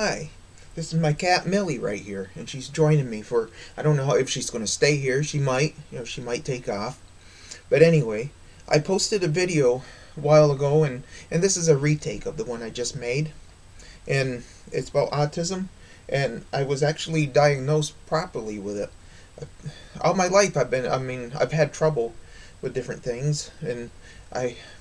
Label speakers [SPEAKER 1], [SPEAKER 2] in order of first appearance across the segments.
[SPEAKER 1] Hi, this is my cat Millie right here, and she's joining me for. I don't know if she's going to stay here. She might, she might take off. But anyway, I posted a video a while ago, and this is a retake of the one I just made, and it's about autism, and I was actually diagnosed properly with it. All my life, I've had trouble with different things, and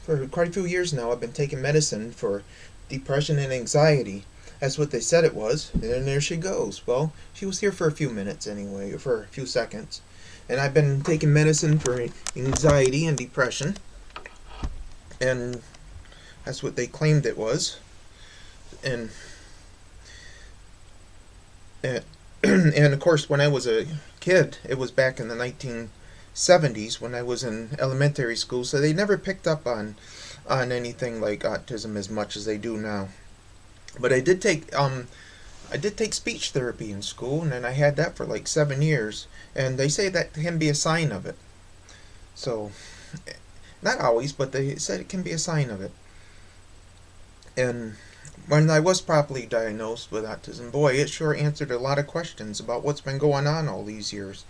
[SPEAKER 1] for quite a few years now, I've been taking medicine for depression and anxiety. That's what they said it was, and there she goes. Well, she was here for a few minutes anyway, or for a few seconds. And I've been taking medicine for anxiety and depression, and that's what they claimed it was. And and, and of course, when I was a kid, it was back in the 1970s when I was in elementary school, so they never picked up on anything like autism as much as they do now. But I did take speech therapy in school, and then I had that for like 7 years, and they say that can be a sign of it. So, not always, but they said it can be a sign of it. And when I was properly diagnosed with autism, boy, it sure answered a lot of questions about what's been going on all these years.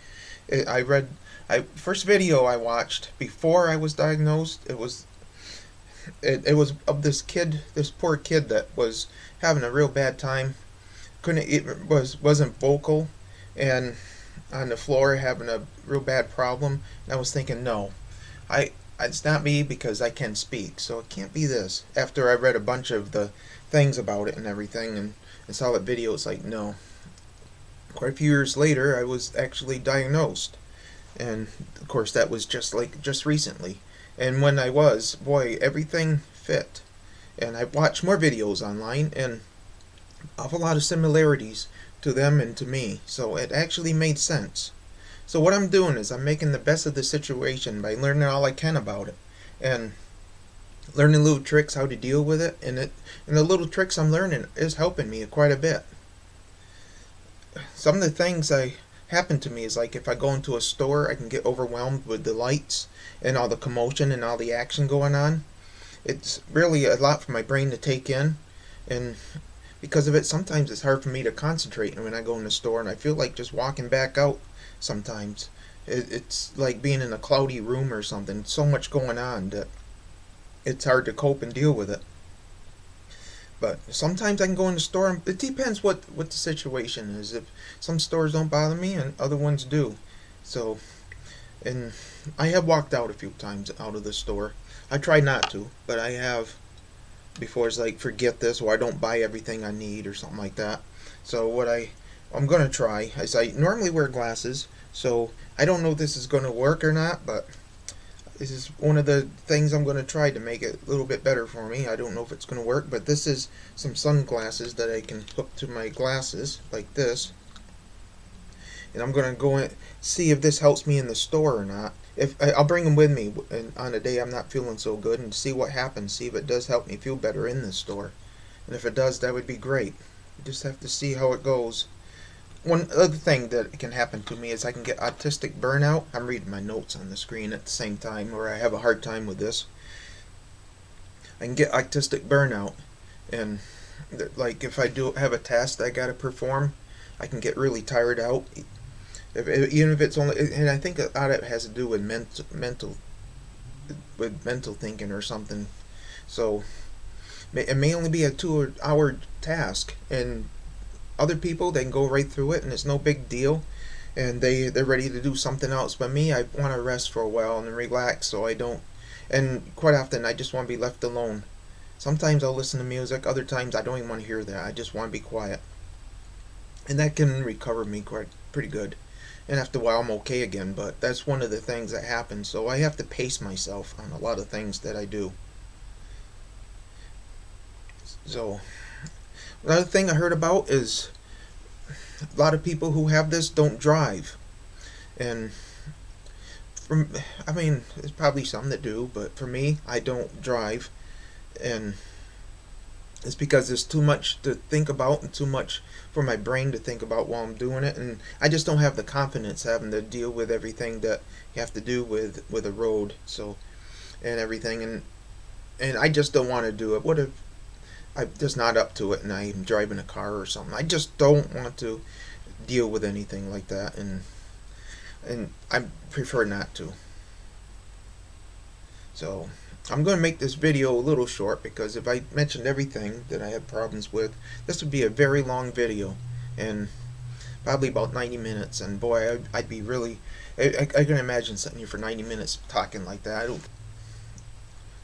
[SPEAKER 1] First video I watched before I was diagnosed. It was of this kid, this poor kid that was having a real bad time. Couldn't it wasn't vocal, and on the floor having a real bad problem. And I was thinking, no, I it's not me because I can speak, so it can't be this. After I read a bunch of the things about it and everything, and saw the video, it's like, no. Quite a few years later, I was actually diagnosed, and of course that was just recently. And when I was, boy, everything fit. And I watched more videos online, and awful lot of similarities to them and to me. So it actually made sense. So what I'm doing is I'm making the best of the situation by learning all I can about it, and learning little tricks how to deal with it. And the little tricks I'm learning is helping me quite a bit. Some of the things I happen to me is like if I go into a store, I can get overwhelmed with the lights and all the commotion and all the action going on. It's really a lot for my brain to take in, and because of it, sometimes it's hard for me to concentrate when I go in the store, and I feel like just walking back out sometimes. It's like being in a cloudy room or something. So much going on that it's hard to cope and deal with it. But sometimes I can go in the store, and it depends what the situation is. If some stores don't bother me and other ones do. So, and I have walked out a few times out of the store. I try not to, but I have before. It's like, forget this, or I don't buy everything I need or something like that. So what I'm going to try is I normally wear glasses, so I don't know if this is going to work or not, but this is one of the things I'm going to try to make it a little bit better for me. I don't know if it's going to work, but this is some sunglasses that I can hook to my glasses like this. And I'm going to go and see if this helps me in the store or not. If I'll bring them with me on a day I'm not feeling so good, and see what happens, see if it does help me feel better in the store. And if it does, that would be great. You just have to see how it goes. One other thing that can happen to me is I can get autistic burnout. I'm reading my notes on the screen at the same time, or I have a hard time with this. I can get autistic burnout, and like if I do have a task that I gotta perform, I can get really tired out. Even if it's only, and I think a lot of it has to do with mental thinking or something. So it may only be a 2-hour task, and other people, they can go right through it and it's no big deal, and they're ready to do something else. But me, I want to rest for a while and relax, so I don't. And quite often I just want to be left alone. Sometimes I'll listen to music, other times I don't even want to hear that. I just want to be quiet, and that can recover me pretty good. And after a while I'm okay again, but that's one of the things that happens. So I have to pace myself on a lot of things that I do. So another thing I heard about is a lot of people who have this don't drive. And there's probably some that do, but for me, I don't drive. And it's because there's too much to think about and too much for my brain to think about while I'm doing it. And I just don't have the confidence having to deal with everything that you have to do with a road, so, and everything. And I just don't want to do it. What if I'm just not up to it, and I'm driving a car or something. I just don't want to deal with anything like that, and I prefer not to. So I'm going to make this video a little short, because if I mentioned everything that I have problems with, this would be a very long video, and probably about 90 minutes. And boy, I'd be really, I can imagine sitting here for 90 minutes talking like that. A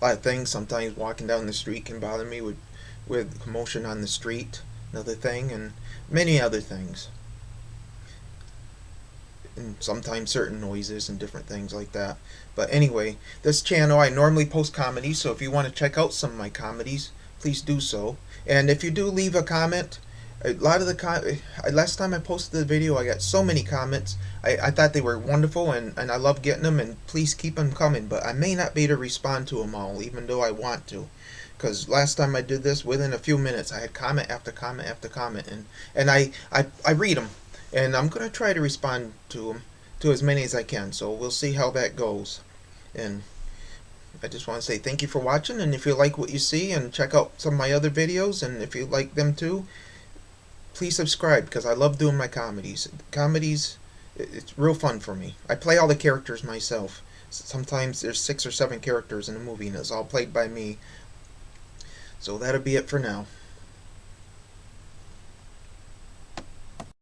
[SPEAKER 1] lot of things. Sometimes walking down the street can bother me with commotion on the street, another thing, and many other things. And sometimes certain noises and different things like that. But anyway, this channel, I normally post comedies, so if you want to check out some of my comedies, please do so. And if you do leave a comment, a lot of the last time I posted the video, I got so many comments. I thought they were wonderful, and I love getting them, and please keep them coming. But I may not be able to respond to them all, even though I want to. Because last time I did this, within a few minutes, I had comment after comment after comment, and I read them, and I'm going to try to respond to them, to as many as I can. So we'll see how that goes. And I just want to say thank you for watching, and if you like what you see, and check out some of my other videos, and if you like them too, please subscribe, because I love doing my comedies. Comedies, it's real fun for me. I play all the characters myself. Sometimes there's 6 or 7 characters in a movie, and it's all played by me. So that'll be it for now.